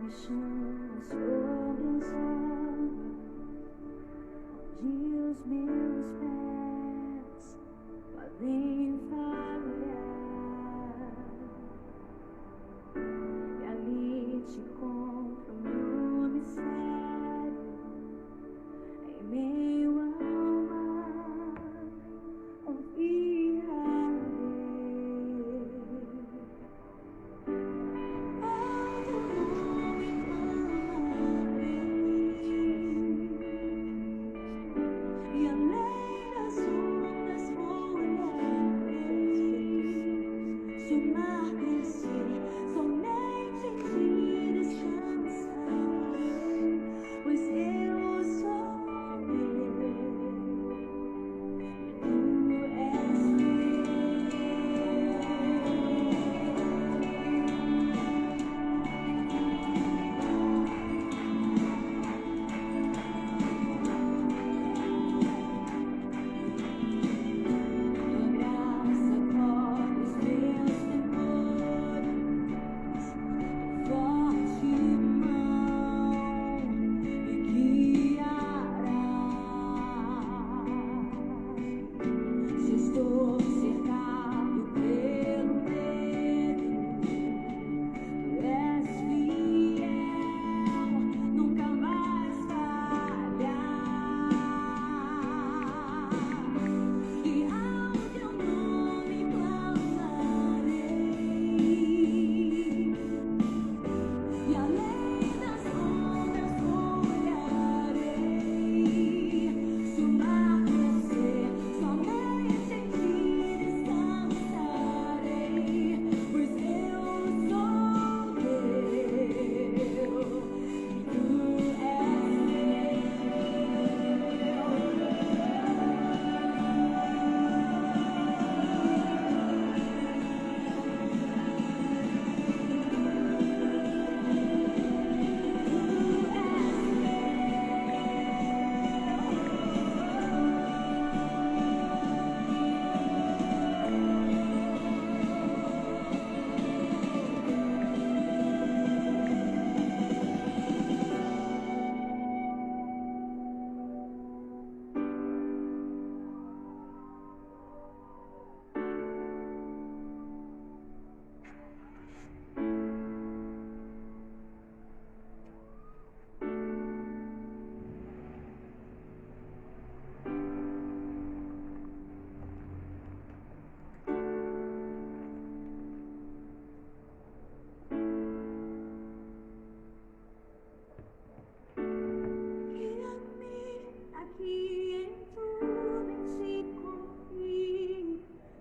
Me chama sobre as águas, onde os meus pés podem falhar, e ali te encontro no mistério, em meio ao mar, confiarei.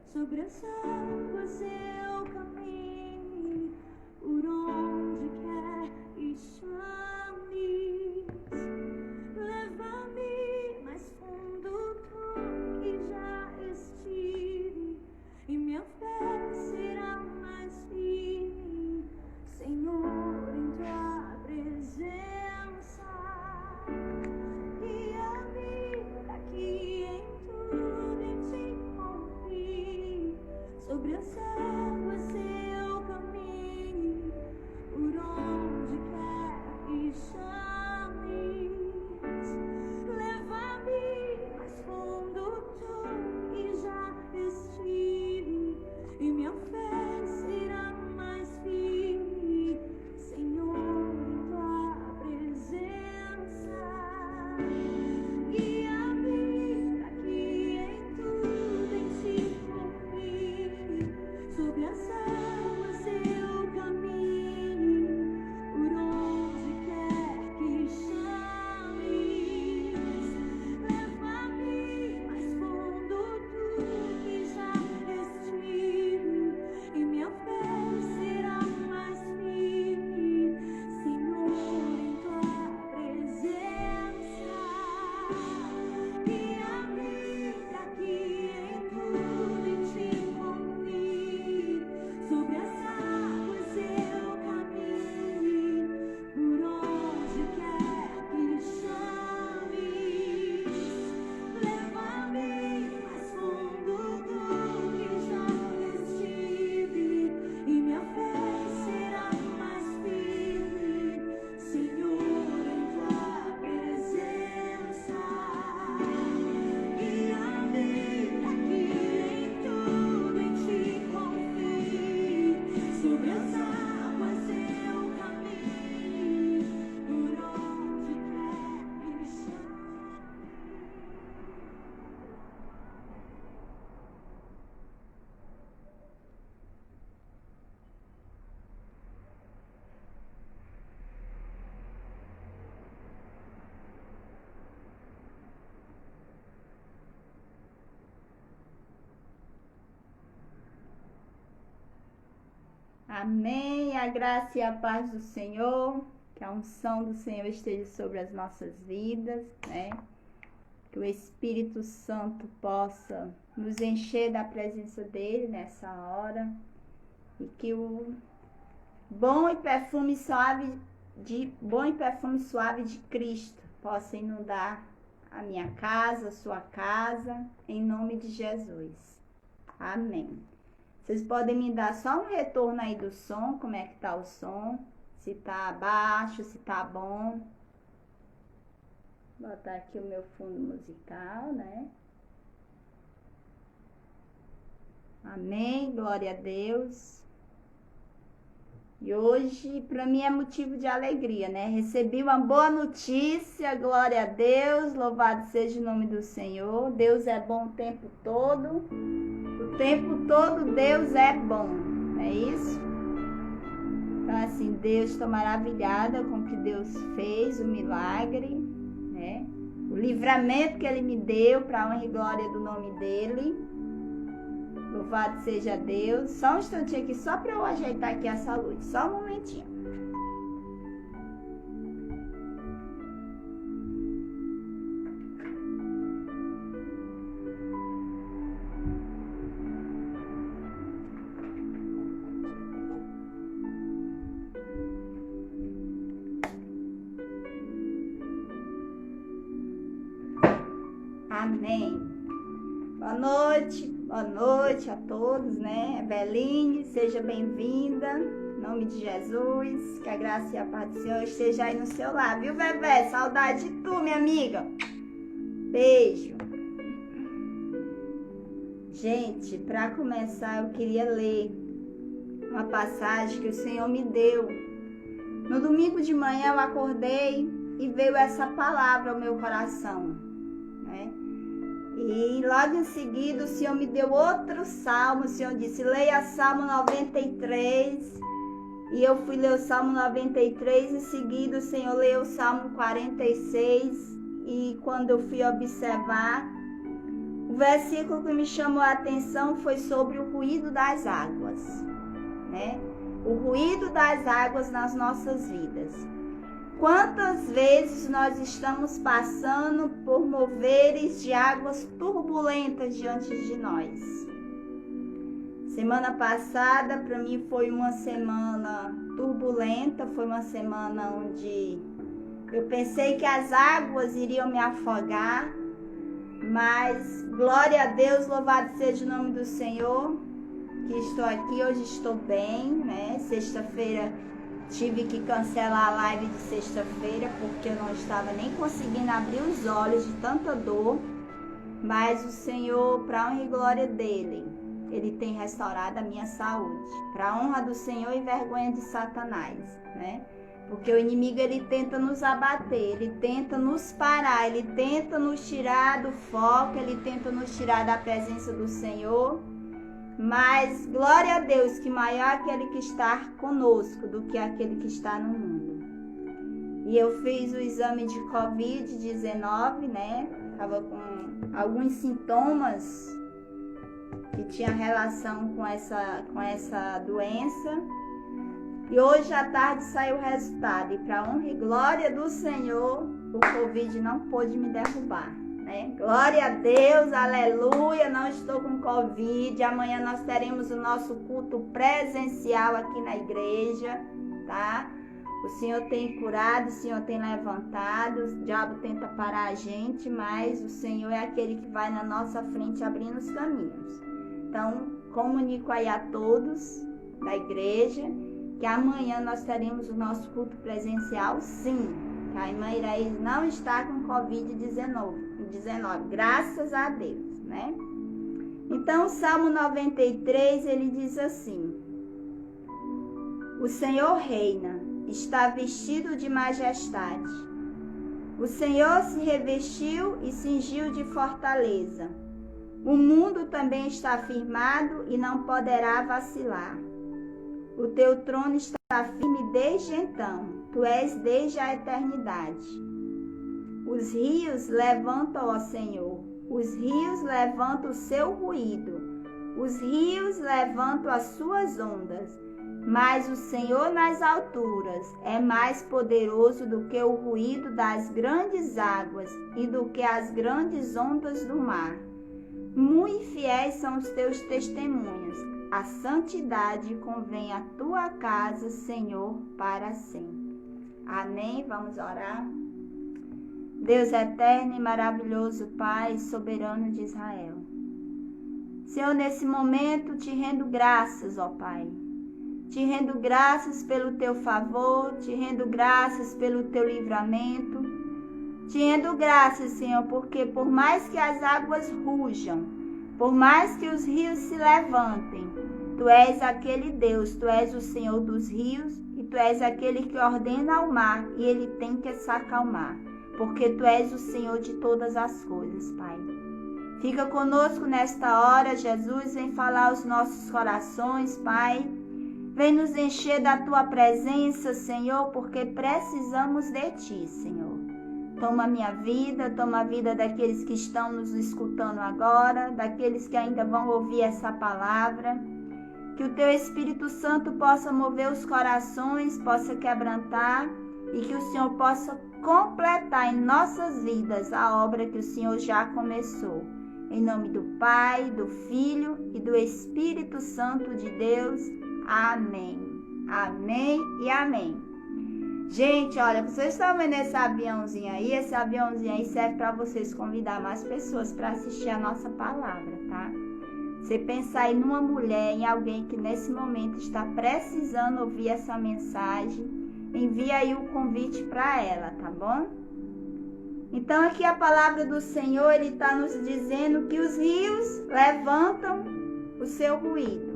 Sobre as águas eu caminho, por onde quer que chames. Leva-me mais fundo do que já estive, e minha fé será mais firme, Senhor, em tua presença. Guia-me daqui em tudo, em ti confio. Sobre as águas eu caminho, por onde quer que chames. Leva-me mais fundo do que já estive, e minha fé será mais firme, Senhor, em tua presença. Guia-me daqui em tudo, em ti confio. Sobre as águas eu caminho, por onde quer que chames. Leva-me mais fundo do que já estive, e minha fé será mais firme, Senhor, em tua presença. Amém. A graça e a paz do Senhor, que a unção do Senhor esteja sobre as nossas vidas, né? Que o Espírito Santo possa nos encher da presença dele nessa hora e que o bom e perfume suave de Cristo possa inundar a minha casa, a sua casa, em nome de Jesus. Amém. Vocês podem me dar só um retorno aí do som, como é que tá o som, se tá baixo, se tá bom. Vou botar aqui o meu fundo musical, né? Amém, glória a Deus. E hoje, para mim, é motivo de alegria, né? Recebi uma boa notícia, glória a Deus, louvado seja o nome do Senhor. Deus é bom o tempo todo. O tempo todo Deus é bom, não é isso? Então, assim, Deus estou maravilhada com o que Deus fez, o milagre, né? O livramento que Ele me deu para a honra e glória do nome dEle. Louvado seja Deus. Só um instantinho aqui, só para eu ajeitar aqui essa luz. Só um momentinho. Amém. Boa noite a todos, né? Eveline, seja bem-vinda, em nome de Jesus, que a graça e a paz do Senhor esteja aí no seu lar, viu, Bebê? Saudade de tu, minha amiga. Beijo. Gente, para começar, eu queria ler uma passagem que o Senhor me deu. No domingo de manhã eu acordei e veio essa palavra ao meu coração, né? E logo em seguida o Senhor me deu outro salmo. O Senhor disse, leia Salmo 93. E eu fui ler o Salmo 93. Em seguida o Senhor leu o Salmo 46. E quando eu fui observar, o versículo que me chamou a atenção foi sobre o ruído das águas, né? O ruído das águas nas nossas vidas. Quantas vezes nós estamos passando por moveres de águas turbulentas diante de nós? Semana passada, para mim, foi uma semana turbulenta, foi uma semana onde eu pensei que as águas iriam me afogar, mas glória a Deus, louvado seja o nome do Senhor, que estou aqui, hoje estou bem, né? Sexta-feira tive que cancelar a live de sexta-feira porque eu não estava nem conseguindo abrir os olhos de tanta dor. Mas o Senhor, para a honra e glória dEle, Ele tem restaurado a minha saúde. Para a honra do Senhor e vergonha de Satanás, né? Porque o inimigo, ele tenta nos abater, ele tenta nos parar, ele tenta nos tirar do foco, ele tenta nos tirar da presença do Senhor. Mas glória a Deus, que maior é aquele que está conosco do que aquele que está no mundo. E eu fiz o exame de Covid-19, né? Estava com alguns sintomas que tinha relação com essa doença. E hoje à tarde saiu o resultado. E para a honra e glória do Senhor, o Covid não pôde me derrubar, né? Glória a Deus, aleluia, não estou com Covid. Amanhã nós teremos o nosso culto presencial aqui na igreja, tá? O Senhor tem curado, o Senhor tem levantado, o diabo tenta parar a gente, mas o Senhor é aquele que vai na nossa frente abrindo os caminhos. Então, comunico aí a todos da igreja que amanhã nós teremos o nosso culto presencial, sim. A irmã Iraís não está com Covid-19, graças a Deus, né? Então, o Salmo 93, ele diz assim: o Senhor reina, está vestido de majestade. O Senhor se revestiu e cingiu de fortaleza. O mundo também está firmado e não poderá vacilar. O teu trono está firme desde então, tu és desde a eternidade. Os rios levantam, ó Senhor, os rios levantam o seu ruído, os rios levantam as suas ondas, Mas o Senhor nas alturas é mais poderoso do que o ruído das grandes águas e do que as grandes ondas do mar. Muito fiéis são os teus testemunhos. A santidade convém à tua casa, Senhor, para sempre. Amém? Vamos orar. Deus eterno e maravilhoso, Pai, soberano de Israel. Senhor, nesse momento te rendo graças, ó Pai. Te rendo graças pelo teu favor, te rendo graças pelo teu livramento. Te rendo graças, Senhor, porque por mais que as águas rujam, por mais que os rios se levantem, Tu és aquele Deus, Tu és o Senhor dos rios e Tu és aquele que ordena ao mar e ele tem que se acalmar, porque Tu és o Senhor de todas as coisas, Pai. Fica conosco nesta hora, Jesus, vem falar aos nossos corações, Pai. Vem nos encher da Tua presença, Senhor, porque precisamos de Ti, Senhor. Toma a minha vida, toma a vida daqueles que estão nos escutando agora, daqueles que ainda vão ouvir essa palavra. Que o Teu Espírito Santo possa mover os corações, possa quebrantar e que o Senhor possa completar em nossas vidas a obra que o Senhor já começou. Em nome do Pai, do Filho e do Espírito Santo de Deus. Amém. Amém e amém. Gente, olha, vocês estão vendo esse aviãozinho aí? Esse aviãozinho aí serve para vocês convidar mais pessoas para assistir a nossa palavra, tá? Você pensar aí numa mulher, em alguém que nesse momento está precisando ouvir essa mensagem, envia aí o convite para ela, tá bom? Então aqui a palavra do Senhor, Ele está nos dizendo que os rios levantam o seu ruído.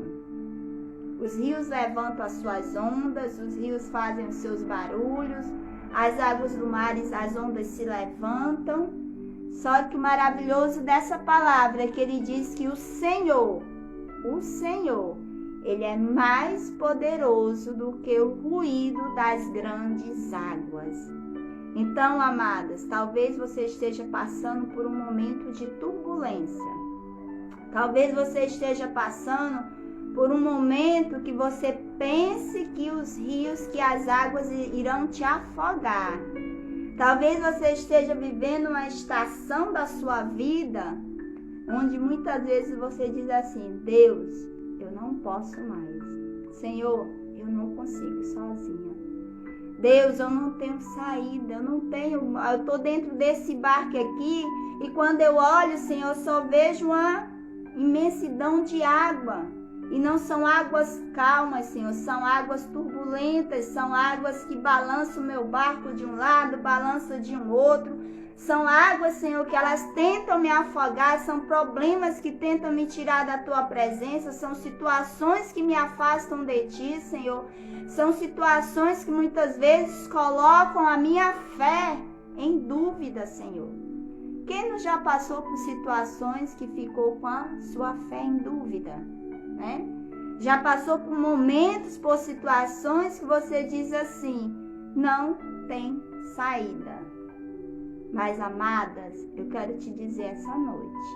Os rios levantam as suas ondas, os rios fazem os seus barulhos, as águas do mar, as ondas se levantam. Só que o maravilhoso dessa palavra é que ele diz que o Senhor, Ele é mais poderoso do que o ruído das grandes águas. Então, amadas, talvez você esteja passando por um momento de turbulência. Talvez você esteja passando por um momento que você pense que os rios, que as águas irão te afogar. Talvez você esteja vivendo uma estação da sua vida onde muitas vezes você diz assim: Deus, eu não posso mais. Senhor, eu não consigo sozinha. Deus, eu não tenho saída, eu estou dentro desse barco aqui e quando eu olho, Senhor, eu só vejo uma imensidão de água. E não são águas calmas, Senhor, são águas turbulentas, são águas que balançam o meu barco de um lado, balançam de um outro. São águas, Senhor, que elas tentam me afogar, são problemas que tentam me tirar da Tua presença, são situações que me afastam de Ti, Senhor. São situações que muitas vezes colocam a minha fé em dúvida, Senhor. Quem não já passou por situações que ficou com a sua fé em dúvida? Né? Já passou por momentos, por situações que você diz assim, não tem saída. Mas, amadas, eu quero te dizer essa noite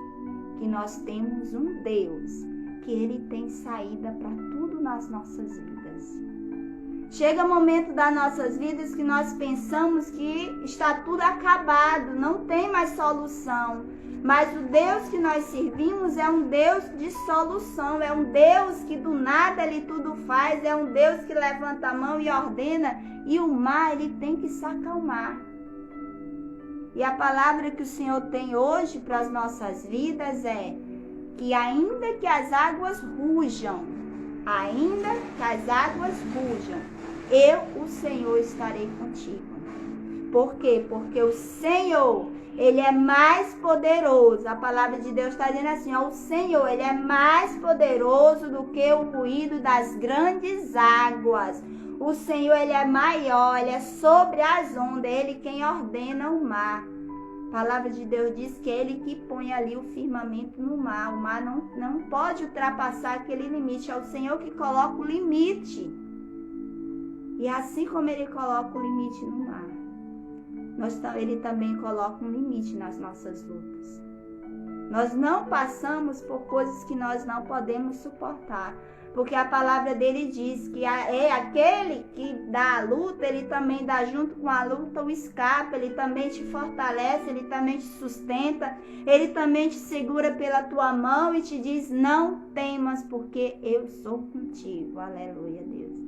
que nós temos um Deus que Ele tem saída para tudo nas nossas vidas. Chega momento das nossas vidas que nós pensamos que está tudo acabado, não tem mais solução. Mas o Deus que nós servimos é um Deus de solução, é um Deus que do nada Ele tudo faz, é um Deus que levanta a mão e ordena, e o mar Ele tem que se acalmar. E a palavra que o Senhor tem hoje para as nossas vidas é que ainda que as águas rujam, eu, o Senhor, estarei contigo. Por quê? Porque o Senhor, Ele é mais poderoso. A palavra de Deus está dizendo assim, ó, o Senhor, Ele é mais poderoso do que o ruído das grandes águas. O Senhor, Ele é maior, Ele é sobre as ondas, Ele quem ordena o mar. A palavra de Deus diz que é Ele que põe ali o firmamento no mar. O mar não pode ultrapassar aquele limite, é o Senhor que coloca o limite. E assim como Ele coloca o limite no mar, Ele também coloca um limite nas nossas lutas. Nós não passamos por coisas que nós não podemos suportar. Porque a palavra dele diz que é aquele que dá a luta, ele também dá junto com a luta o escape, ele também te fortalece, ele também te sustenta, ele também te segura pela tua mão e te diz, não temas, porque eu sou contigo. Aleluia, Deus.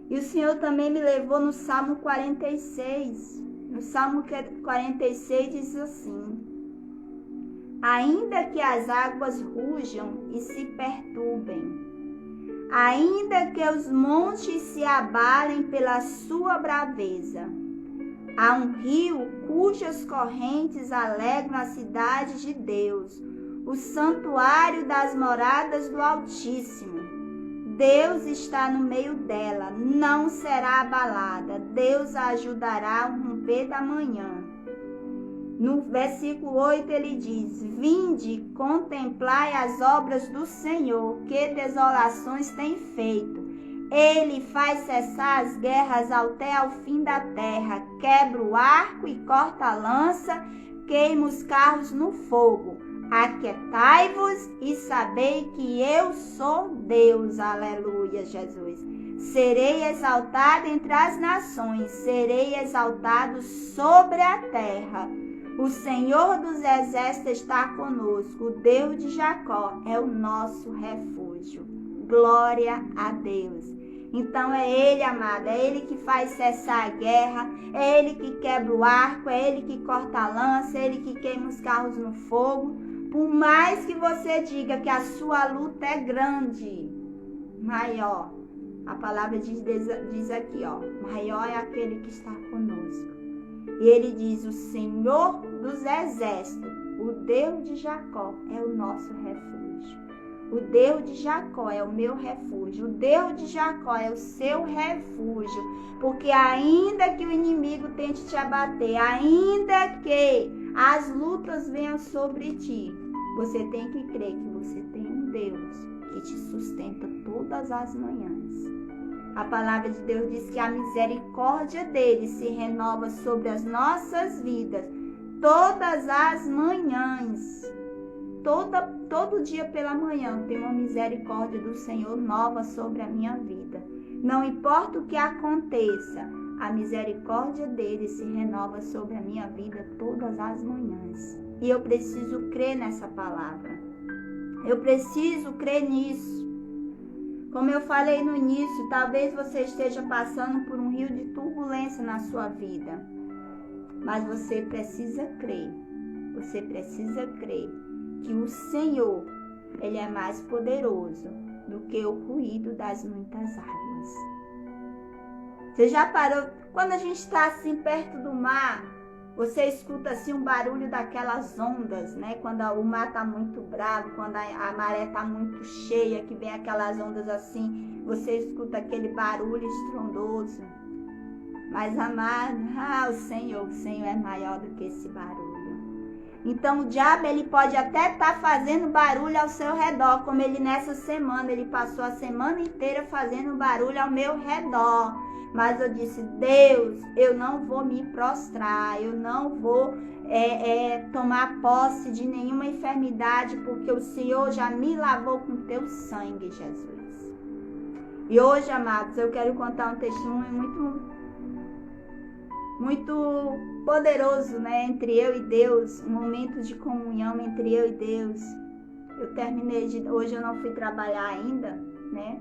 E o Senhor também me levou no Salmo 46. No Salmo 46 diz assim: ainda que as águas rujam e se perturbem, ainda que os montes se abalem pela sua braveza, há um rio cujas correntes alegram a cidade de Deus, o santuário das moradas do Altíssimo. Deus está no meio dela, não será abalada. Deus a ajudará ao romper da manhã. No versículo 8 ele diz: vinde, contemplai as obras do Senhor, que desolações tem feito. Ele faz cessar as guerras até ao fim da terra, quebra o arco e corta a lança, queima os carros no fogo. Aquietai-vos e sabei que eu sou Deus. Aleluia, Jesus. Serei exaltado entre as nações, serei exaltado sobre a terra. O Senhor dos exércitos está conosco, o Deus de Jacó é o nosso refúgio. Glória a Deus. Então é Ele, amado, é Ele que faz cessar a guerra, é Ele que quebra o arco, é Ele que corta a lança, é Ele que queima os carros no fogo. Por mais que você diga que a sua luta é grande, maior, a palavra diz aqui, ó, maior é aquele que está conosco. E ele diz, o Senhor dos exércitos, o Deus de Jacó é o nosso refúgio. O Deus de Jacó é o meu refúgio. O Deus de Jacó é o seu refúgio. Porque ainda que o inimigo tente te abater, ainda que as lutas venham sobre ti, você tem que crer que você tem um Deus que te sustenta todas as manhãs. A palavra de Deus diz que a misericórdia dele se renova sobre as nossas vidas todas as manhãs. Todo dia pela manhã tem uma misericórdia do Senhor nova sobre a minha vida. Não importa o que aconteça, a misericórdia dele se renova sobre a minha vida todas as manhãs. E eu preciso crer nessa palavra. Eu preciso crer nisso. Como eu falei no início, talvez você esteja passando por um rio de turbulência na sua vida. Mas você precisa crer. Você precisa crer que o Senhor, Ele é mais poderoso do que o ruído das muitas águas. Você já parou? Quando a gente está assim perto do mar, você escuta assim um barulho daquelas ondas, né? Quando o mar está muito bravo, quando a maré está muito cheia, que vem aquelas ondas assim, você escuta aquele barulho estrondoso. Mas amado, o Senhor é maior do que esse barulho. Então o diabo, ele pode até estar fazendo barulho ao seu redor, como ele nessa semana, ele passou a semana inteira fazendo barulho ao meu redor. Mas eu disse, Deus, eu não vou me prostrar, eu não vou tomar posse de nenhuma enfermidade, porque o Senhor já me lavou com teu sangue, Jesus. E hoje, amados, eu quero contar um testemunho muito poderoso, né? Entre eu e Deus, um momento de comunhão entre eu e Deus. Eu hoje eu não fui trabalhar ainda, né?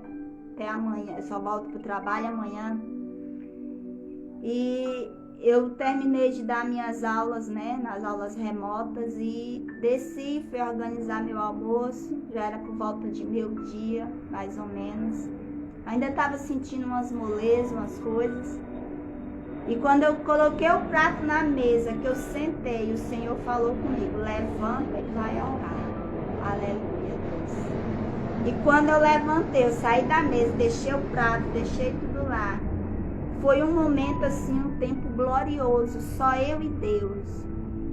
Até amanhã, eu só volto pro trabalho amanhã. E eu terminei de dar minhas aulas, né? Nas aulas remotas e desci, fui organizar meu almoço, já era por volta de meio-dia, mais ou menos. Ainda estava sentindo umas molezas, umas coisas. E quando eu coloquei o prato na mesa, que eu sentei, o Senhor falou comigo, levanta e vai orar. Aleluia, Deus. E quando eu levantei, eu saí da mesa, deixei o prato, deixei tudo lá. Foi um momento assim, um tempo glorioso, só eu e Deus.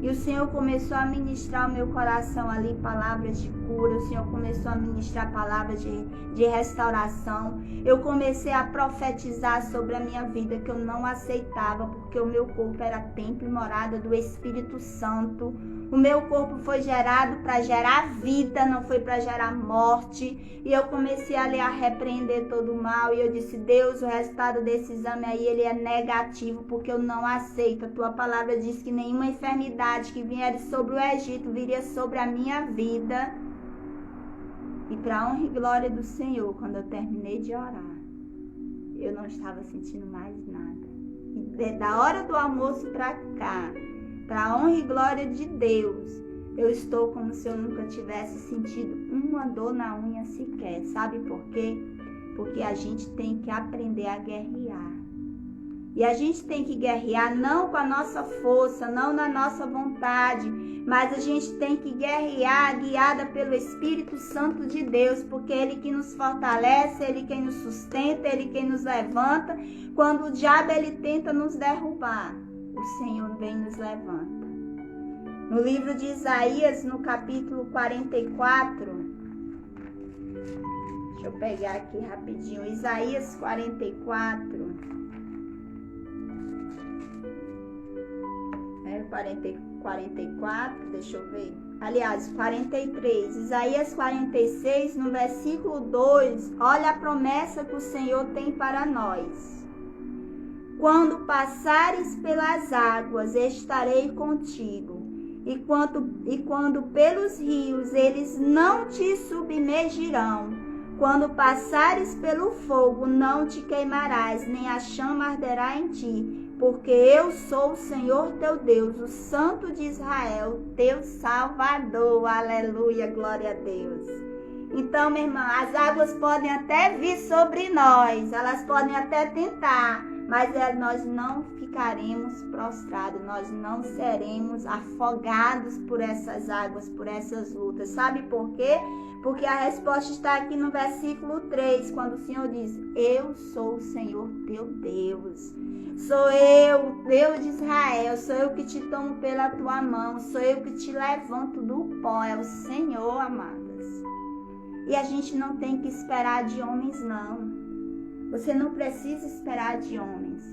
E o Senhor começou a ministrar ao meu coração ali palavras de cura. O Senhor começou a ministrar palavras de restauração. Eu comecei a profetizar sobre a minha vida que eu não aceitava, porque o meu corpo era templo e morada do Espírito Santo. O meu corpo foi gerado para gerar vida, não foi para gerar morte. E eu comecei ali a repreender todo o mal. E eu disse, Deus, o resultado desse exame aí, ele é negativo, porque eu não aceito. A tua palavra diz que nenhuma enfermidade que vier sobre o Egito viria sobre a minha vida. E para a honra e glória do Senhor, quando eu terminei de orar, eu não estava sentindo mais nada. E da hora do almoço para cá, para a honra e glória de Deus, eu estou como se eu nunca tivesse sentido uma dor na unha sequer. Sabe por quê? Porque a gente tem que aprender a guerrear. E a gente tem que guerrear não com a nossa força, não na nossa vontade, mas a gente tem que guerrear guiada pelo Espírito Santo de Deus, porque Ele que nos fortalece, Ele quem nos sustenta, Ele quem nos levanta. Quando o diabo ele tenta nos derrubar, o Senhor vem e nos levanta. No livro de Isaías, no capítulo 44, deixa eu pegar aqui rapidinho, Isaías 44, 44, deixa eu ver, aliás, 43, Isaías 46, no versículo 2, olha a promessa que o Senhor tem para nós. Quando passares pelas águas, estarei contigo, e quando pelos rios, eles não te submergirão. Quando passares pelo fogo, não te queimarás, nem a chama arderá em ti. Porque eu sou o Senhor teu Deus, o Santo de Israel, teu Salvador. Aleluia, glória a Deus. Então, minha irmã, as águas podem até vir sobre nós, elas podem até tentar, mas nós não ficaremos prostrados, nós não seremos afogados por essas águas, por essas lutas. Sabe por quê? Porque a resposta está aqui no versículo 3, quando o Senhor diz, eu sou o Senhor teu Deus. Sou eu, Deus de Israel, sou eu que te tomo pela tua mão, sou eu que te levanto do pó, é o Senhor, amadas. E a gente não tem que esperar de homens, não. Você não precisa esperar de homens.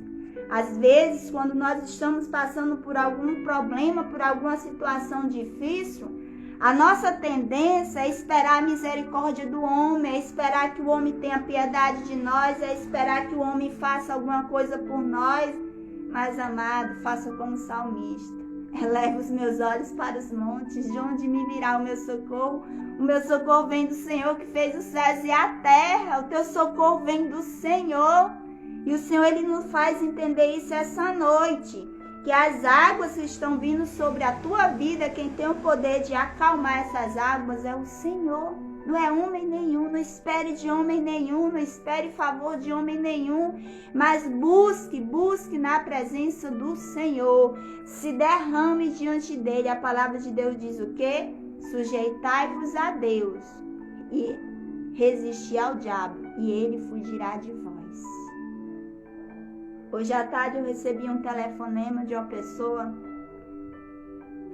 Às vezes, quando nós estamos passando por algum problema, por alguma situação difícil, a nossa tendência é esperar a misericórdia do homem, é esperar que o homem tenha piedade de nós, é esperar que o homem faça alguma coisa por nós. Mas, amado, faça como salmista. Eleva os meus olhos para os montes, de onde me virá o meu socorro? O meu socorro vem do Senhor que fez os céus e a terra. O teu socorro vem do Senhor. E o Senhor, Ele nos faz entender isso essa noite. Que as águas que estão vindo sobre a tua vida, quem tem o poder de acalmar essas águas é o Senhor. Não é homem nenhum, não espere de homem nenhum, não espere favor de homem nenhum, mas busque na presença do Senhor. Se derrame diante dele. A palavra de Deus diz o quê? Sujeitai-vos a Deus e resisti ao diabo, e ele fugirá de vós. Hoje à tarde eu recebi um telefonema de uma pessoa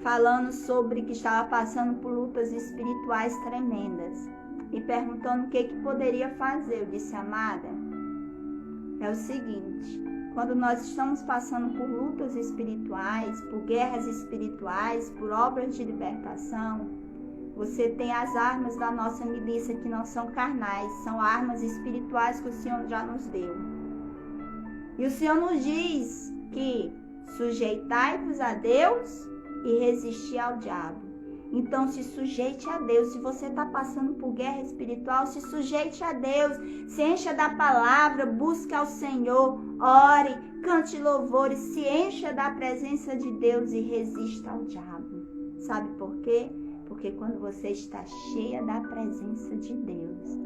falando sobre que estava passando por lutas espirituais tremendas e perguntando o que poderia fazer. Eu disse, amada, é o seguinte, quando nós estamos passando por lutas espirituais, por guerras espirituais, por obras de libertação, você tem as armas da nossa milícia que não são carnais, são armas espirituais que o Senhor já nos deu. E o Senhor nos diz que sujeitai-vos a Deus e resisti ao diabo. Então se sujeite a Deus. Se você está passando por guerra espiritual, se sujeite a Deus. Se encha da palavra, busque ao Senhor, ore, cante louvores, se encha da presença de Deus e resista ao diabo. Sabe por quê? Porque quando você está cheia da presença de Deus,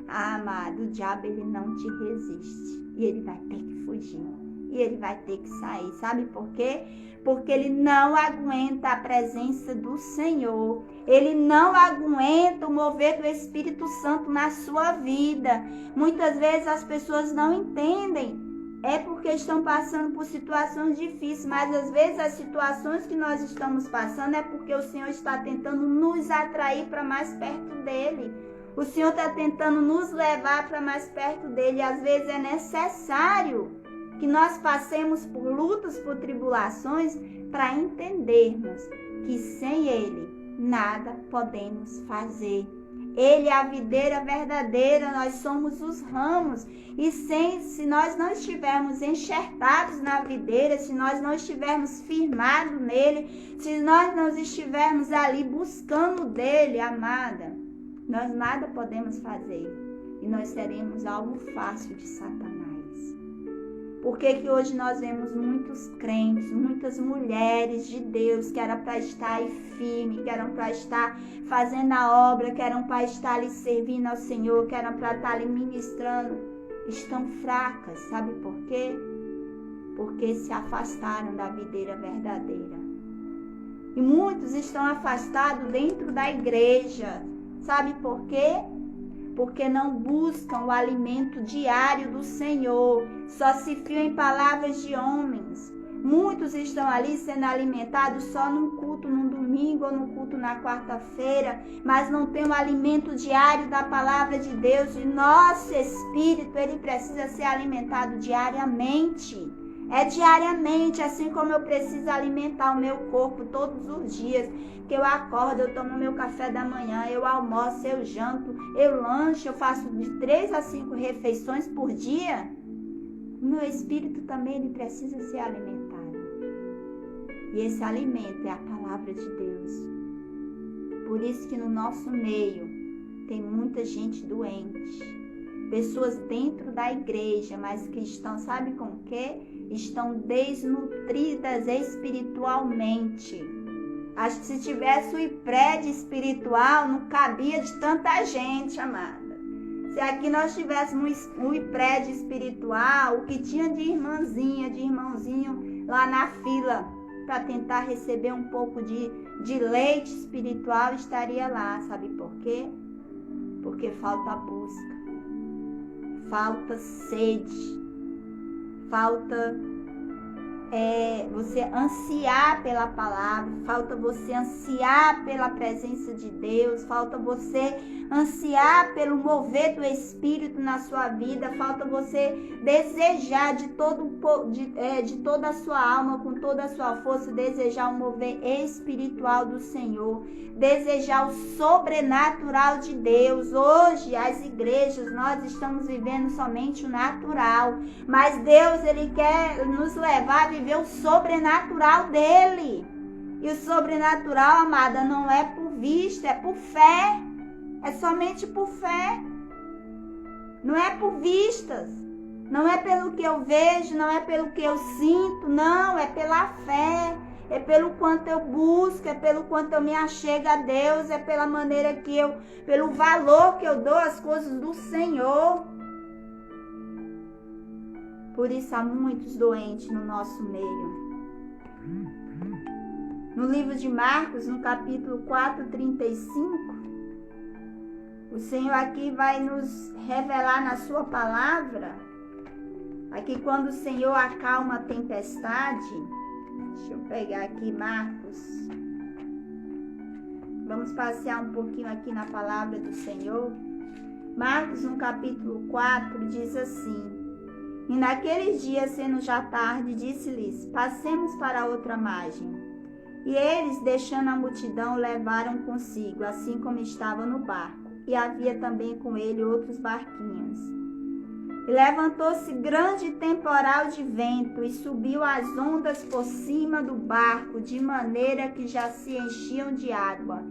amado, o diabo ele não te resiste. E ele vai ter que fugir. E ele vai ter que sair. Sabe por quê? Porque ele não aguenta a presença do Senhor. Ele não aguenta o mover do Espírito Santo na sua vida. Muitas vezes as pessoas não entendem é porque estão passando por situações difíceis, mas às vezes as situações que nós estamos passando é porque o Senhor está tentando nos atrair para mais perto dele. O Senhor está tentando nos levar para mais perto dele. E às vezes é necessário que nós passemos por lutas, por tribulações, para entendermos que sem ele nada podemos fazer. Ele é a videira verdadeira, nós somos os ramos. E se nós não estivermos enxertados na videira, se nós não estivermos firmados nele, se nós não estivermos ali buscando dele, amada, nós nada podemos fazer. E nós seremos alvo fácil de Satanás. Por que hoje nós vemos muitos crentes, muitas mulheres de Deus que eram para estar aí firme, que eram para estar fazendo a obra, que eram para estar ali servindo ao Senhor, que eram para estar ali ministrando, estão fracas, sabe por quê? Porque se afastaram da videira verdadeira. E muitos estão afastados dentro da igreja, sabe por quê? Porque não buscam o alimento diário do Senhor, só se fiam em palavras de homens. Muitos estão ali sendo alimentados só num culto, num domingo ou num culto na quarta-feira, mas não tem o alimento diário da palavra de Deus. E nosso espírito, ele precisa ser alimentado diariamente. É diariamente, assim como eu preciso alimentar o meu corpo todos os dias. Que eu acordo, eu tomo meu café da manhã, eu almoço, eu janto, eu lancho, eu faço de 3 a 5 refeições por dia. O meu espírito também ele precisa ser alimentado. E esse alimento é a palavra de Deus. Por isso que no nosso meio tem muita gente doente. Pessoas dentro da igreja, mas que estão, sabe com o quê? Estão desnutridas espiritualmente. Acho que se tivesse o IPRED espiritual, não cabia de tanta gente, amada. Se aqui nós tivéssemos um IPRED espiritual, o que tinha de irmãzinha, de irmãozinho lá na fila para tentar receber um pouco de leite espiritual, estaria lá. Sabe por quê? Porque falta busca, falta sede, falta você ansiar pela palavra, falta você ansiar pela presença de Deus, falta você ansiar pelo mover do Espírito na sua vida, falta você desejar de toda a sua alma, com toda a sua força, desejar o mover espiritual do Senhor, desejar o sobrenatural de Deus. Hoje, as igrejas, nós estamos vivendo somente o natural, mas Deus, ele quer nos levar a viver o sobrenatural dele. E o sobrenatural, amada, não é por vista, é por fé. É somente por fé. Não é por vistas. Não é pelo que eu vejo, não é pelo que eu sinto, não, é pela fé. É pelo quanto eu busco, é pelo quanto eu me achego a Deus, é pela maneira que pelo valor que eu dou às coisas do Senhor. Por isso há muitos doentes no nosso meio. No livro de Marcos, no capítulo 4:35, o Senhor aqui vai nos revelar na sua palavra, aqui quando o Senhor acalma a tempestade. Deixa eu pegar aqui Marcos. Vamos passear um pouquinho aqui na palavra do Senhor. Marcos, no capítulo 4, diz assim: E naqueles dias, sendo já tarde, disse-lhes: Passemos para outra margem. E eles, deixando a multidão, levaram consigo, assim como estava no barco. E havia também com ele outros barquinhos. E levantou-se grande temporal de vento, e subiu as ondas por cima do barco, de maneira que já se enchiam de água.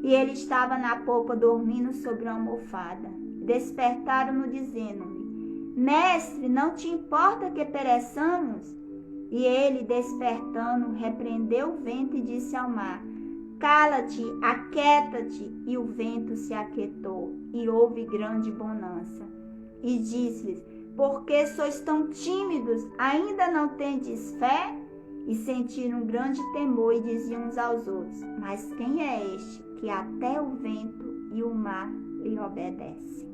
E ele estava na popa, dormindo sobre uma almofada. Despertaram-no, dizendo-lhe: Mestre, não te importa que pereçamos? E ele, despertando, repreendeu o vento e disse ao mar: Cala-te, aquieta-te. E o vento se aquietou, e houve grande bonança. E disse-lhes: Por que sois tão tímidos? Ainda não tendes fé? E sentiram um grande temor e diziam uns aos outros: Mas quem é este que até o vento e o mar lhe obedecem?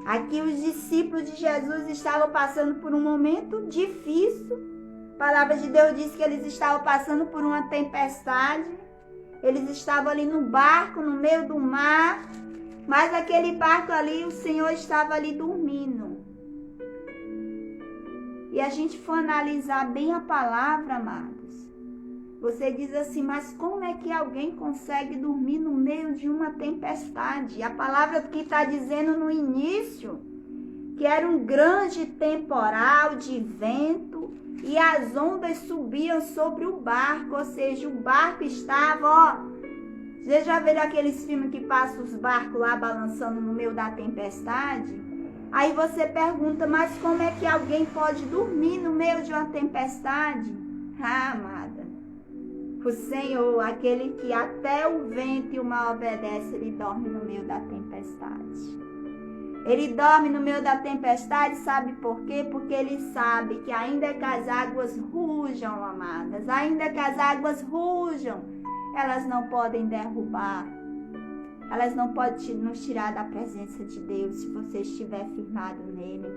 Aqui os discípulos de Jesus estavam passando por um momento difícil. A palavra de Deus diz que eles estavam passando por uma tempestade. Eles estavam ali no barco, no meio do mar. Mas aquele barco ali, o Senhor estava ali dormindo. E a gente for analisar bem a palavra, amados. Você diz assim, mas como é que alguém consegue dormir no meio de uma tempestade? A palavra que está dizendo no início, que era um grande temporal de vento e as ondas subiam sobre o barco, ou seja, o barco estava, Você já viu aqueles filmes que passam os barcos lá balançando no meio da tempestade? Aí você pergunta, mas como é que alguém pode dormir no meio de uma tempestade? Ah, amada. O Senhor, aquele que até o vento e o mar obedece, ele dorme no meio da tempestade. Ele dorme no meio da tempestade, sabe por quê? Porque ele sabe que ainda que as águas rujam, amadas, ainda que as águas rujam, elas não podem derrubar. Elas não podem nos tirar da presença de Deus se você estiver firmado nele.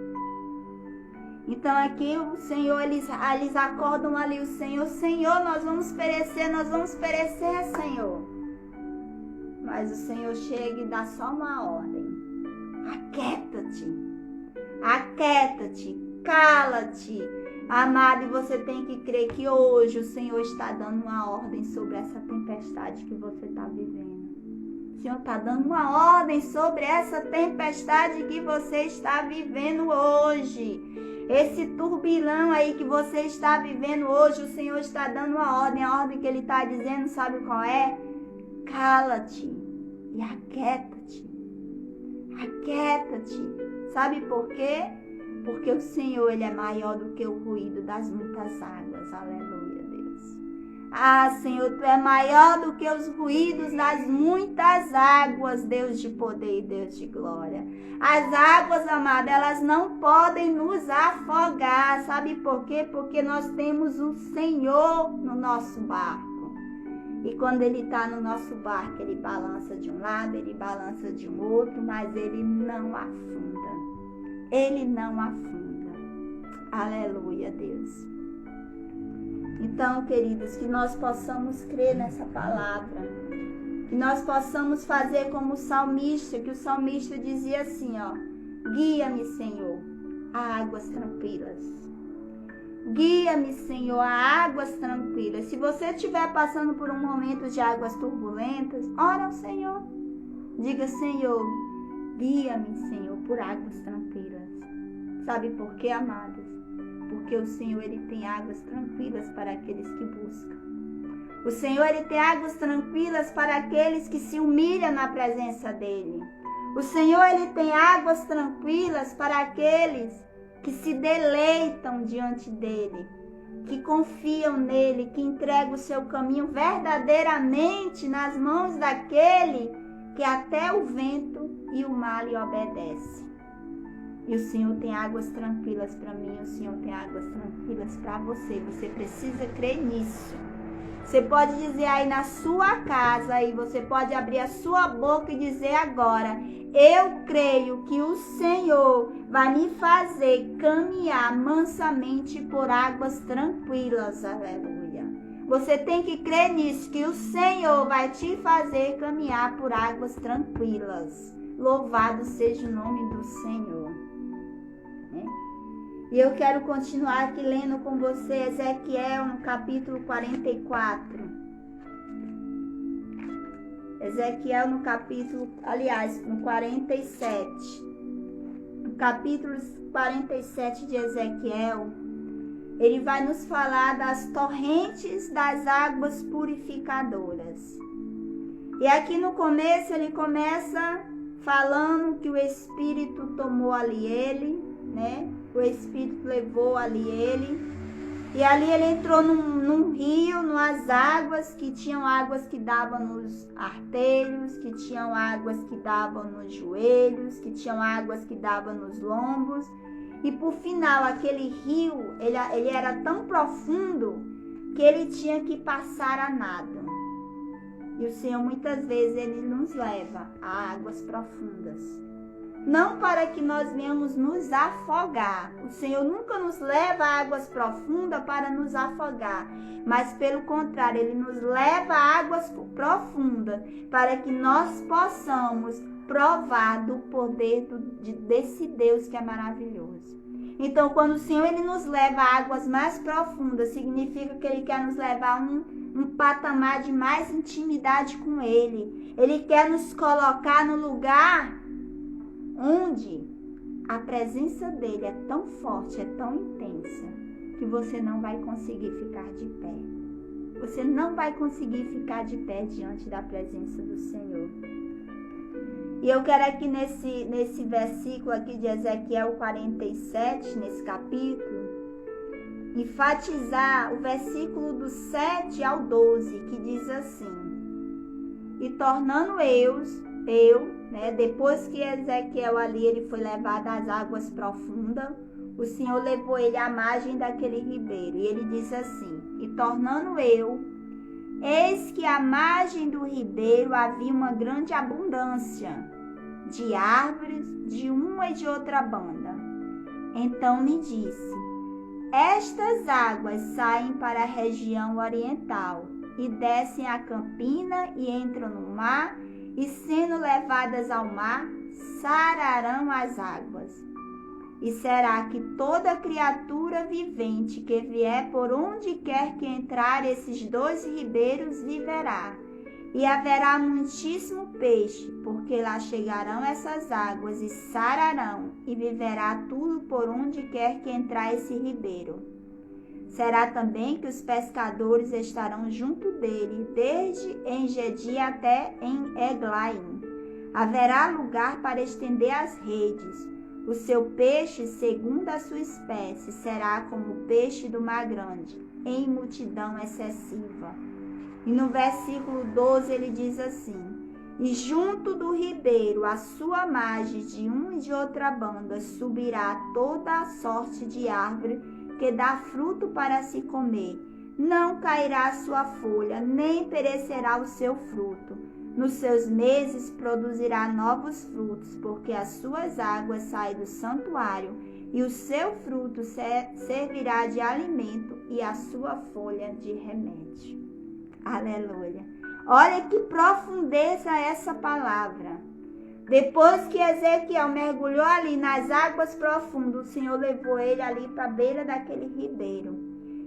Então aqui o Senhor, eles acordam ali o Senhor, Senhor, nós vamos perecer, Senhor. Mas o Senhor chega e dá só uma ordem. Aquieta-te, cala-te. Amado, e você tem que crer que hoje o Senhor está dando uma ordem sobre essa tempestade que você está vivendo. O Senhor está dando uma ordem sobre essa tempestade que você está vivendo hoje. Esse turbilhão aí que você está vivendo hoje, o Senhor está dando uma ordem. A ordem que Ele está dizendo, sabe qual é? Cala-te e aquieta-te. Aquieta-te. Sabe por quê? Porque o Senhor, Ele é maior do que o ruído das muitas águas. Aleluia, Deus. Ah, Senhor, Tu é maior do que os ruídos das muitas águas, Deus de poder e Deus de glória. As águas, amada, elas não podem nos afogar. Sabe por quê? Porque nós temos o Senhor no nosso barco. E quando Ele está no nosso barco, Ele balança de um lado, Ele balança de um outro, mas Ele não afunda. Ele não afunda. Aleluia, Deus. Então, queridos, que nós possamos crer nessa palavra. Que nós possamos fazer como o salmista, que o salmista dizia assim, ó. Guia-me, Senhor, a águas tranquilas. Guia-me, Senhor, a águas tranquilas. Se você estiver passando por um momento de águas turbulentas, ora ao Senhor. Diga, Senhor, guia-me, Senhor, por águas tranquilas. Sabe por quê, amadas? Porque o Senhor, Ele tem águas tranquilas para aqueles que buscam. O Senhor, Ele tem águas tranquilas para aqueles que se humilham na presença dEle. O Senhor, Ele tem águas tranquilas para aqueles que se deleitam diante dEle, que confiam nele, que entregam o seu caminho verdadeiramente nas mãos daquele que até o vento e o mar lhe obedecem. E o Senhor tem águas tranquilas para mim, o Senhor tem águas tranquilas para você. Você precisa crer nisso. Você pode dizer aí na sua casa, aí você pode abrir a sua boca e dizer agora, eu creio que o Senhor vai me fazer caminhar mansamente por águas tranquilas, aleluia. Você tem que crer nisso, que o Senhor vai te fazer caminhar por águas tranquilas. Louvado seja o nome do Senhor. E eu quero continuar aqui lendo com você Ezequiel no capítulo 44. Ezequiel no capítulo, no 47. No capítulo 47 de Ezequiel, ele vai nos falar das torrentes das águas purificadoras. E aqui no começo ele começa falando que o Espírito tomou ali ele, né? O Espírito levou ali ele. E ali ele entrou num rio, nas águas, que tinham águas que davam nos artelhos, que tinham águas que davam nos joelhos, que tinham águas que davam nos lombos. E por final, aquele rio, ele era tão profundo que ele tinha que passar a nado. E o Senhor muitas vezes ele nos leva a águas profundas. não para que nós venhamos nos afogar. O Senhor nunca nos leva a águas profundas para nos afogar, mas pelo contrário, Ele nos leva a águas profundas para que nós possamos provar do poder desse Deus que é maravilhoso. Então, quando o Senhor Ele nos leva a águas mais profundas, significa que Ele quer nos levar a um patamar de mais intimidade com Ele. Ele quer nos colocar no lugar onde a presença dele é tão forte, é tão intensa, que você não vai conseguir ficar de pé. Você não vai conseguir ficar de pé diante da presença do Senhor. E eu quero aqui nesse versículo aqui de Ezequiel 47, nesse capítulo, enfatizar o versículo do 7 ao 12, que diz assim: E tornando eu, depois que Ezequiel ali ele foi levado às águas profundas, o Senhor levou ele à margem daquele ribeiro. E ele diz assim: E tornando eu, eis que à margem do ribeiro havia uma grande abundância de árvores de uma e de outra banda. Então me disse: Estas águas saem para a região oriental e descem a campina e entram no mar, e sendo levadas ao mar, sararão as águas. E será que toda criatura vivente que vier por onde quer que entrar esses dois ribeiros viverá. E haverá muitíssimo peixe, porque lá chegarão essas águas e sararão, e viverá tudo por onde quer que entrar esse ribeiro. Será também que os pescadores estarão junto dele, desde Engedi até em Eglaim. Haverá lugar para estender as redes. O seu peixe, segundo a sua espécie, será como o peixe do mar grande, em multidão excessiva. E no versículo 12 ele diz assim: E junto do ribeiro, à sua margem, de uma e de outra banda, subirá toda a sorte de árvore que dá fruto para se comer. Não cairá a sua folha, nem perecerá o seu fruto. Nos seus meses produzirá novos frutos, porque as suas águas saem do santuário, e o seu fruto servirá de alimento, e a sua folha de remédio. Aleluia! Olha que profundeza essa palavra. Depois que Ezequiel mergulhou ali nas águas profundas, o Senhor levou ele ali para a beira daquele ribeiro.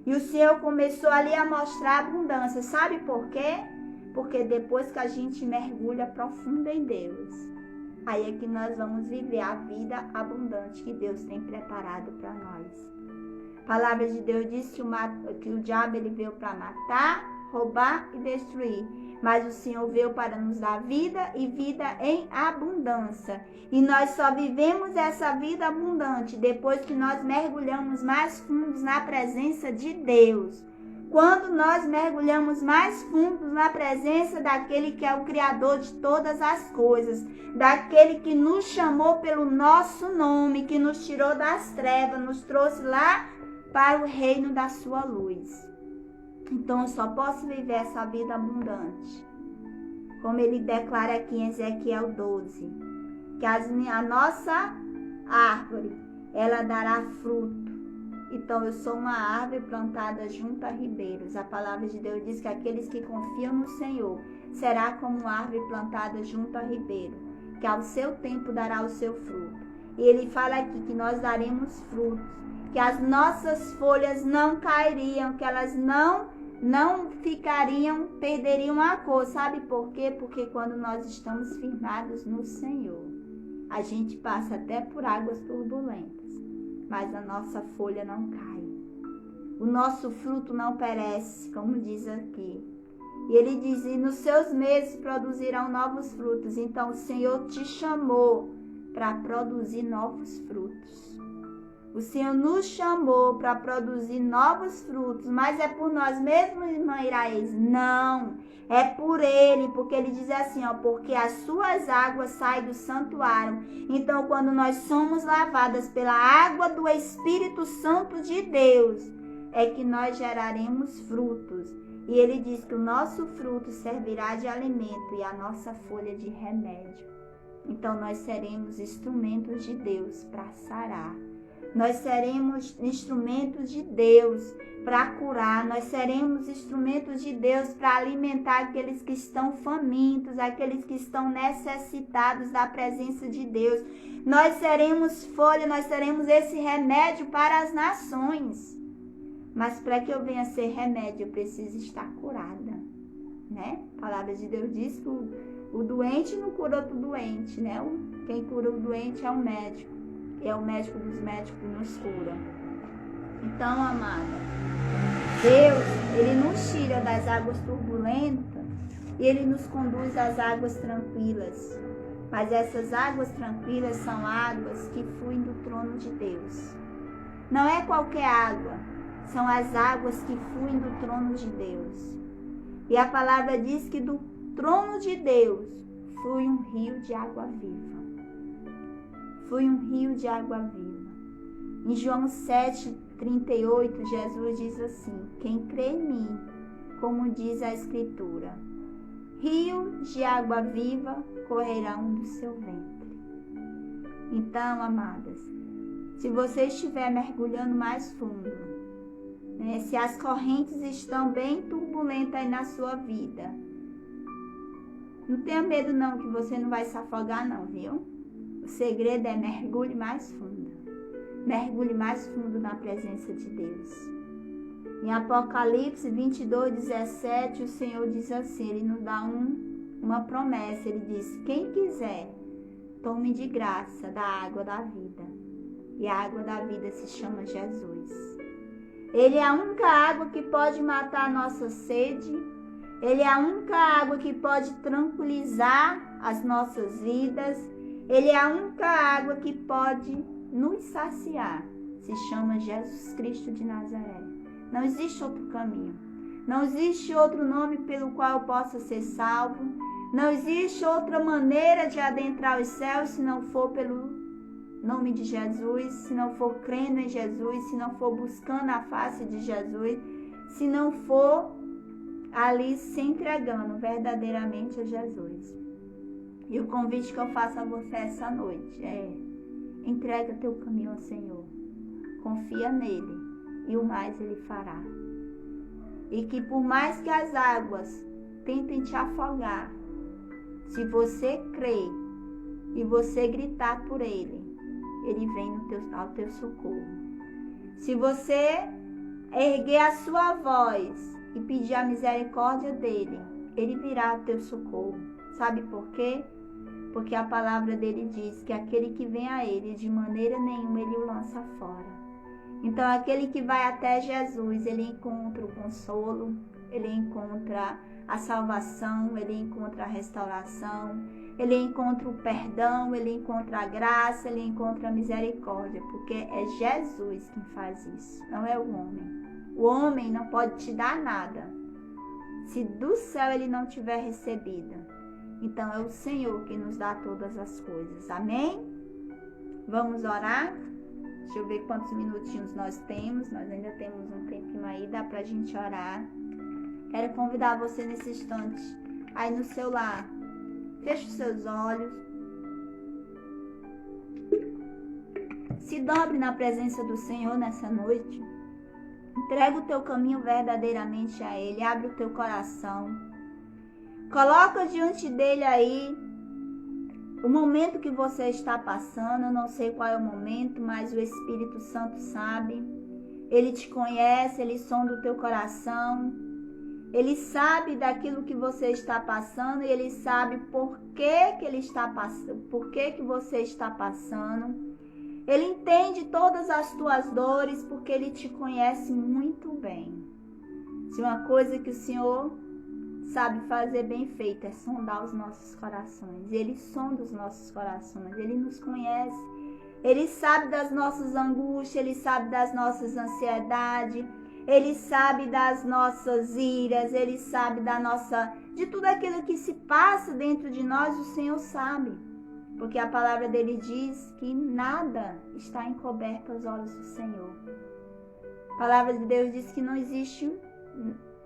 E o Senhor começou ali a mostrar abundância. Sabe por quê? Porque depois que a gente mergulha profundo em Deus, aí é que nós vamos viver a vida abundante que Deus tem preparado para nós. A palavra de Deus diz que o diabo ele veio para matar, roubar e destruir. Mas o Senhor veio para nos dar vida e vida em abundância. E nós só vivemos essa vida abundante depois que nós mergulhamos mais fundos na presença de Deus. Quando nós mergulhamos mais fundos na presença daquele que é o Criador de todas as coisas, daquele que nos chamou pelo nosso nome, que nos tirou das trevas, nos trouxe lá para o reino da sua luz. Então eu só posso viver essa vida abundante, como ele declara aqui em Ezequiel 12, que a nossa árvore, ela dará fruto. Então eu sou uma árvore plantada junto a ribeiros. A palavra de Deus diz que aqueles que confiam no Senhor será como uma árvore plantada junto a ribeiro, que ao seu tempo dará o seu fruto. E ele fala aqui que nós daremos frutos, que as nossas folhas não cairiam, que elas não ficariam, perderiam a cor. Sabe por quê? Porque quando nós estamos firmados no Senhor, a gente passa até por águas turbulentas, mas a nossa folha não cai. O nosso fruto não perece, como diz aqui. E ele diz: e nos seus meses produzirão novos frutos. Então o Senhor te chamou para produzir novos frutos. O Senhor nos chamou para produzir novos frutos, mas é por nós mesmos, irmã Iraís? Não, é por Ele, porque Ele diz assim, porque as suas águas saem do santuário. Então, quando nós somos lavadas pela água do Espírito Santo de Deus, é que nós geraremos frutos. E Ele diz que o nosso fruto servirá de alimento e a nossa folha de remédio. Então nós seremos instrumentos de Deus para sarar. Nós seremos instrumentos de Deus para curar. Nós seremos instrumentos de Deus para alimentar aqueles que estão famintos, aqueles que estão necessitados da presença de Deus. Nós seremos folha, nós seremos esse remédio para as nações. Mas para que eu venha ser remédio, eu preciso estar curada, né? A palavra de Deus diz que o doente não cura outro doente, né? Quem cura o doente é o médico. E é o médico dos médicos que nos cura. Então, amada, Deus, Ele nos tira das águas turbulentas e Ele nos conduz às águas tranquilas. Mas essas águas tranquilas são águas que fluem do trono de Deus. Não é qualquer água, são as águas que fluem do trono de Deus. E a palavra diz que do trono de Deus flui um rio de água viva. Flui um rio de água viva. Em João 7,38, Jesus diz assim: quem crê em mim, como diz a Escritura, rio de água viva correrão do seu ventre. Então, amadas, se você estiver mergulhando mais fundo, né, se as correntes estão bem turbulentas aí na sua vida, não tenha medo não, que você não vai se afogar não, viu? O segredo é mergulhe mais fundo. Mergulhe mais fundo na presença de Deus. Em Apocalipse 22:17, o Senhor diz assim, Ele nos dá uma promessa. Ele diz, quem quiser, tome de graça da água da vida. E a água da vida se chama Jesus. Ele é a única água que pode matar a nossa sede. Ele é a única água que pode tranquilizar as nossas vidas. Ele é a única água que pode nos saciar. Se chama Jesus Cristo de Nazaré. Não existe outro caminho. Não existe outro nome pelo qual eu possa ser salvo. Não existe outra maneira de adentrar os céus se não for pelo nome de Jesus, se não for crendo em Jesus, se não for buscando a face de Jesus, se não for ali se entregando verdadeiramente a Jesus. E o convite que eu faço a você essa noite é: entrega teu caminho ao Senhor, confia nele e o mais ele fará. E que por mais que as águas tentem te afogar, se você crer e você gritar por ele, ele vem ao teu socorro. Se você erguer a sua voz e pedir a misericórdia dele, ele virá ao teu socorro. Sabe por quê? Porque a palavra dele diz que aquele que vem a ele, de maneira nenhuma ele o lança fora. Então aquele que vai até Jesus, ele encontra o consolo, ele encontra a salvação, ele encontra a restauração, ele encontra o perdão, ele encontra a graça, ele encontra a misericórdia, porque é Jesus quem faz isso, não é o homem. O homem não pode te dar nada se do céu ele não tiver recebido. Então é o Senhor que nos dá todas as coisas. Amém? Vamos orar? Deixa eu ver quantos minutinhos nós temos. Nós ainda temos um tempinho aí, dá pra gente orar. Quero convidar você nesse instante, aí no seu lar. Feche os seus olhos. Se dobre na presença do Senhor nessa noite. Entrega o teu caminho verdadeiramente a Ele. Abre o teu coração. Coloca diante dele aí o momento que você está passando. Eu não sei qual é o momento, mas o Espírito Santo sabe. Ele te conhece, ele sonda o teu coração. Ele sabe daquilo que você está passando e ele sabe por que ele está passando, por que você está passando. Ele entende todas as tuas dores porque ele te conhece muito bem. Se uma coisa que o Senhor sabe fazer bem feito é sondar os nossos corações. Ele sonda os nossos corações, ele nos conhece. Ele sabe das nossas angústias, ele sabe das nossas ansiedades, ele sabe das nossas iras, ele sabe de tudo aquilo que se passa dentro de nós, o Senhor sabe. Porque a palavra dele diz que nada está encoberto aos olhos do Senhor. A palavra de Deus diz que não existe,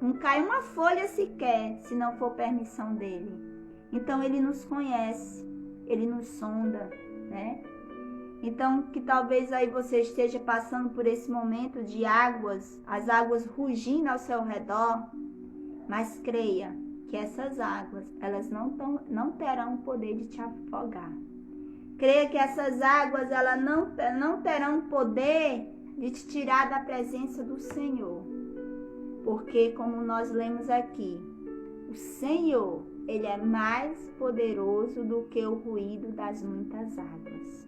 não cai uma folha sequer, se não for permissão dele. Então ele nos conhece, Ele nos sonda, né? Então, que talvez aí você esteja passando por esse momento de águas, as águas rugindo ao seu redor, mas creia que essas águas, elas não terão o poder de te afogar. Creia que essas águas, elas não terão o poder de te tirar da presença do Senhor. Porque, como nós lemos aqui, o Senhor, Ele é mais poderoso do que o ruído das muitas águas.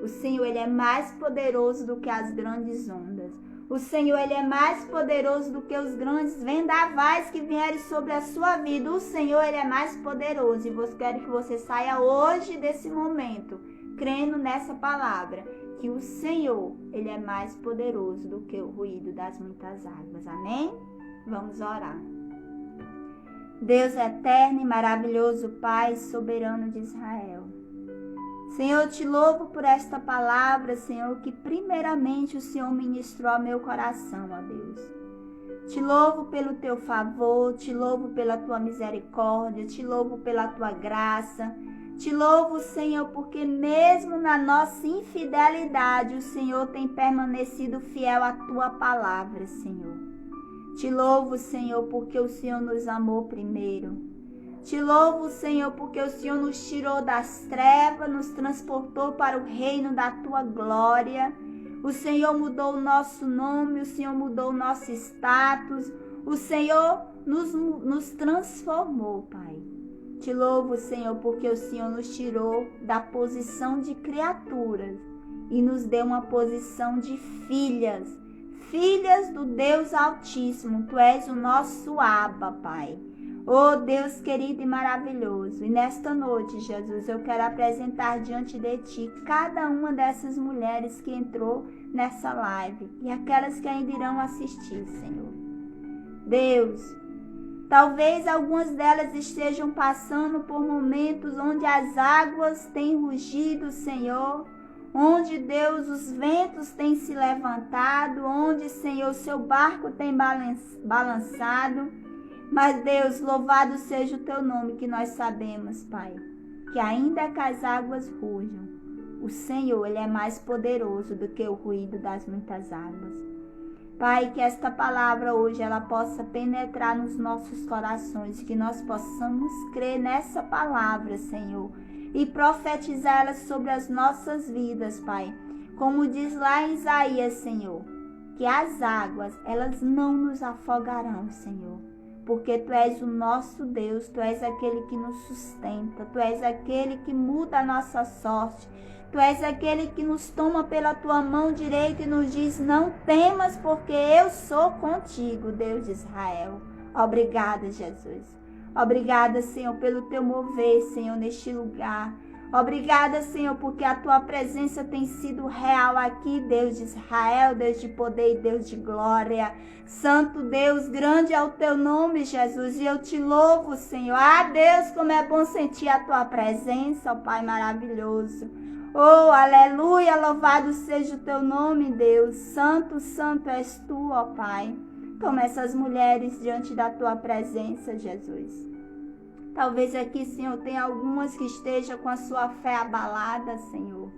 O Senhor, Ele é mais poderoso do que as grandes ondas. O Senhor, Ele é mais poderoso do que os grandes vendavais que vierem sobre a sua vida. O Senhor, Ele é mais poderoso. E eu quero que você saia hoje desse momento, crendo nessa palavra, que o Senhor, Ele é mais poderoso do que o ruído das muitas águas. Amém? Vamos orar. Deus eterno e maravilhoso Pai, soberano de Israel. Senhor, eu te louvo por esta palavra, Senhor, que primeiramente o Senhor ministrou ao meu coração, ó Deus. Te louvo pelo teu favor, te louvo pela tua misericórdia, te louvo pela tua graça. Te louvo, Senhor, porque mesmo na nossa infidelidade, o Senhor tem permanecido fiel à tua palavra, Senhor. Te louvo, Senhor, porque o Senhor nos amou primeiro. Te louvo, Senhor, porque o Senhor nos tirou das trevas, nos transportou para o reino da tua glória. O Senhor mudou o nosso nome, o Senhor mudou o nosso status. O Senhor nos transformou, Pai. Te louvo, Senhor, porque o Senhor nos tirou da posição de criaturas e nos deu uma posição de filhas, filhas do Deus Altíssimo. Tu és o nosso Abba, Pai. Oh Deus querido e maravilhoso, e nesta noite, Jesus, eu quero apresentar diante de Ti cada uma dessas mulheres que entrou nessa live e aquelas que ainda irão assistir, Senhor. Deus, talvez algumas delas estejam passando por momentos onde as águas têm rugido, Senhor, onde, Deus, os ventos têm se levantado, onde, Senhor, seu barco tem balançado. Mas, Deus, louvado seja o teu nome, que nós sabemos, Pai, que ainda que as águas rujam, o Senhor, Ele é mais poderoso do que o ruído das muitas águas. Pai, que esta palavra hoje, ela possa penetrar nos nossos corações, que nós possamos crer nessa palavra, Senhor, e profetizar ela sobre as nossas vidas, Pai. Como diz lá em Isaías, Senhor, que as águas, elas não nos afogarão, Senhor. Porque Tu és o nosso Deus, Tu és aquele que nos sustenta, Tu és aquele que muda a nossa sorte, Tu és aquele que nos toma pela Tua mão direita e nos diz, não temas, porque eu sou contigo, Deus de Israel. Obrigada, Jesus. Obrigada, Senhor, pelo Teu mover, Senhor, neste lugar. Obrigada, Senhor, porque a Tua presença tem sido real aqui, Deus de Israel, Deus de poder e Deus de glória. Santo Deus, grande é o Teu nome, Jesus, e eu Te louvo, Senhor. Ah, Deus, como é bom sentir a Tua presença, ó Pai maravilhoso. Oh, aleluia, louvado seja o Teu nome, Deus. Santo, santo és Tu, ó Pai. Toma essas mulheres diante da Tua presença, Jesus. Talvez aqui, Senhor, tenha algumas que estejam com a sua fé abalada, Senhor.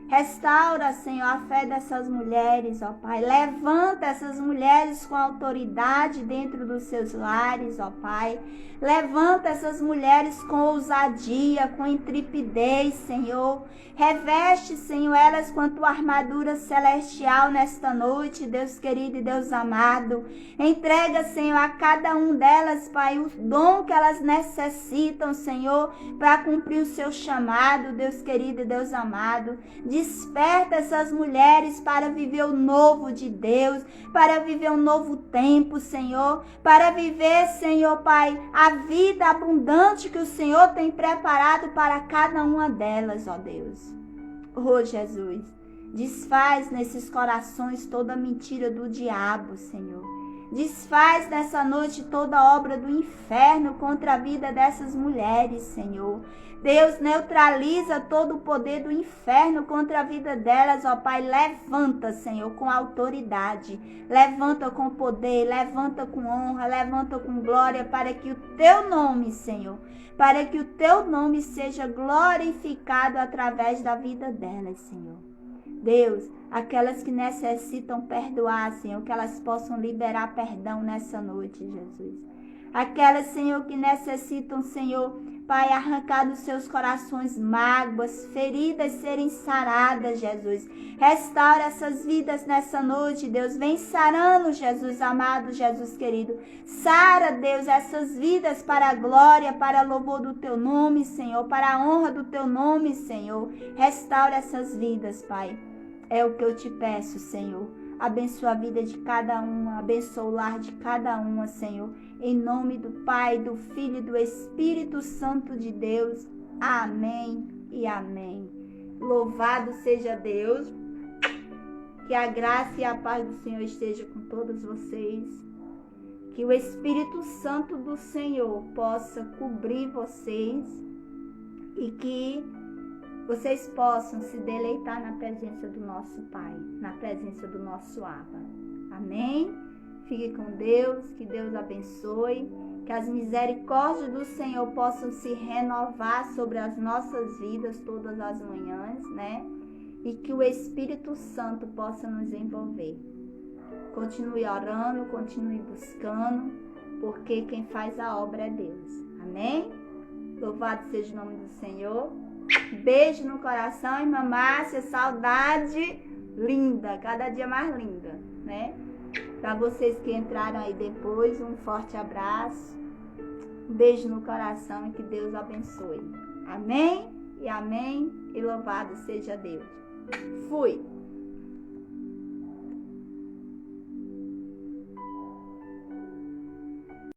Restaura, Senhor, a fé dessas mulheres, ó Pai. Levanta essas mulheres com autoridade dentro dos seus lares, ó Pai. Levanta essas mulheres com ousadia, com intrepidez, Senhor. Reveste, Senhor, elas com a Tua armadura celestial nesta noite, Deus querido e Deus amado. Entrega, Senhor, a cada um delas, Pai, o dom que elas necessitam, Senhor, para cumprir o seu chamado, Deus querido e Deus amado. Desperta essas mulheres para viver o novo de Deus, para viver um novo tempo, Senhor, para viver, Senhor, Pai, a vida abundante que o Senhor tem preparado para cada uma delas, ó Deus. Oh, Jesus, desfaz nesses corações toda mentira do diabo, Senhor. Desfaz nessa noite toda obra do inferno contra a vida dessas mulheres, Senhor. Deus, neutraliza todo o poder do inferno contra a vida delas, ó Pai. Levanta, Senhor, com autoridade. Levanta com poder, levanta com honra, levanta com glória, para que o teu nome, Senhor, para que o teu nome seja glorificado através da vida delas, Senhor. Deus, aquelas que necessitam perdoar, Senhor, que elas possam liberar perdão nessa noite, Jesus. Aquelas, Senhor, que necessitam, Senhor, Pai, arrancar dos seus corações mágoas, feridas serem saradas, Jesus. Restaura essas vidas nessa noite, Deus. Vem sarando, Jesus amado, Jesus querido. Sara, Deus, essas vidas para a glória, para o louvor do teu nome, Senhor, para a honra do teu nome, Senhor. Restaura essas vidas, Pai. É o que eu te peço, Senhor. Abençoa a vida de cada uma, abençoa o lar de cada uma, Senhor. Em nome do Pai, do Filho e do Espírito Santo de Deus. Amém e amém. Louvado seja Deus. Que a graça e a paz do Senhor esteja com todos vocês. Que o Espírito Santo do Senhor possa cobrir vocês e que vocês possam se deleitar na presença do nosso Pai, na presença do nosso Abba. Amém? Fique com Deus, que Deus abençoe, que as misericórdias do Senhor possam se renovar sobre as nossas vidas todas as manhãs, né? E que o Espírito Santo possa nos envolver. Continue orando, continue buscando, porque quem faz a obra é Deus. Amém? Louvado seja o nome do Senhor. Beijo no coração, irmã Márcia, saudade linda, cada dia mais linda, né? Para vocês que entraram aí depois, um forte abraço, um beijo no coração e que Deus abençoe. Amém e amém e louvado seja Deus. Fui!